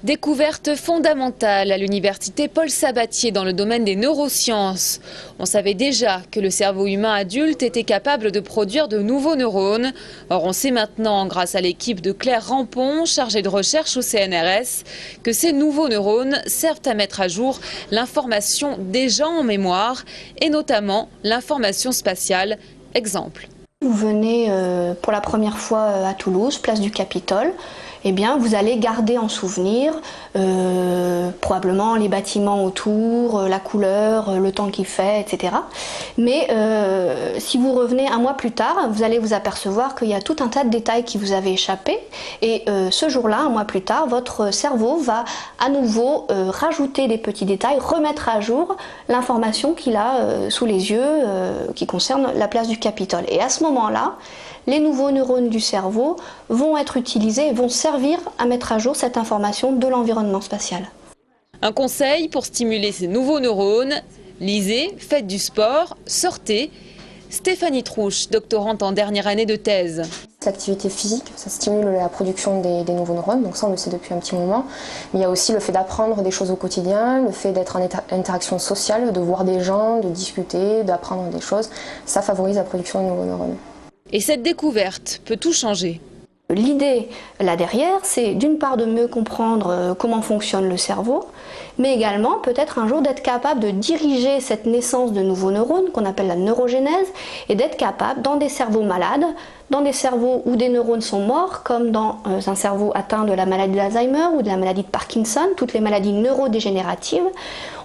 Découverte fondamentale à l'université Paul Sabatier dans le domaine des neurosciences. On savait déjà que le cerveau humain adulte était capable de produire de nouveaux neurones. Or, on sait maintenant, grâce à l'équipe de Claire Rampon, chargée de recherche au CNRS, que ces nouveaux neurones servent à mettre à jour l'information déjà en mémoire, et notamment l'information spatiale. Exemple. Vous venez pour la première fois à Toulouse, place du Capitole, eh bien vous allez garder en souvenir probablement les bâtiments autour, la couleur, le temps qu'il fait, etc. Mais si vous revenez un mois plus tard, vous allez vous apercevoir qu'il y a tout un tas de détails qui vous avaient échappé. Et ce jour-là, un mois plus tard, votre cerveau va à nouveau rajouter des petits détails, remettre à jour l'information qu'il a sous les yeux qui concerne la place du Capitole. Et à ce moment-là, les nouveaux neurones du cerveau vont être utilisés et vont servir à mettre à jour cette information de l'environnement spatial. Un conseil pour stimuler ces nouveaux neurones: lisez, faites du sport, sortez. Stéphanie Trouche, doctorante en dernière année de thèse. L'activité physique, ça stimule la production des nouveaux neurones, donc ça on le sait depuis un petit moment. Mais il y a aussi le fait d'apprendre des choses au quotidien, le fait d'être en interaction sociale, de voir des gens, de discuter, d'apprendre des choses. Ça favorise la production de nouveaux neurones. Et cette découverte peut tout changer. L'idée là derrière, c'est d'une part de mieux comprendre comment fonctionne le cerveau, mais également peut-être un jour d'être capable de diriger cette naissance de nouveaux neurones, qu'on appelle la neurogénèse, et d'être capable, dans des cerveaux malades, dans des cerveaux où des neurones sont morts, comme dans un cerveau atteint de la maladie d'Alzheimer ou de la maladie de Parkinson, toutes les maladies neurodégénératives,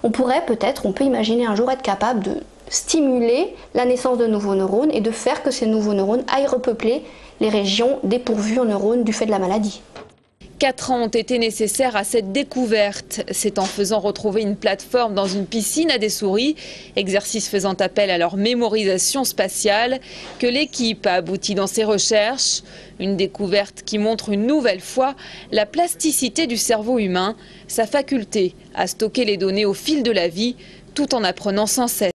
on peut imaginer un jour être capable de stimuler la naissance de nouveaux neurones et de faire que ces nouveaux neurones aillent repeupler les régions dépourvues en neurones du fait de la maladie. 4 ans ont été nécessaires à cette découverte. C'est en faisant retrouver une plateforme dans une piscine à des souris, exercice faisant appel à leur mémorisation spatiale, que l'équipe a abouti dans ses recherches. Une découverte qui montre une nouvelle fois la plasticité du cerveau humain, sa faculté à stocker les données au fil de la vie, tout en apprenant sans cesse.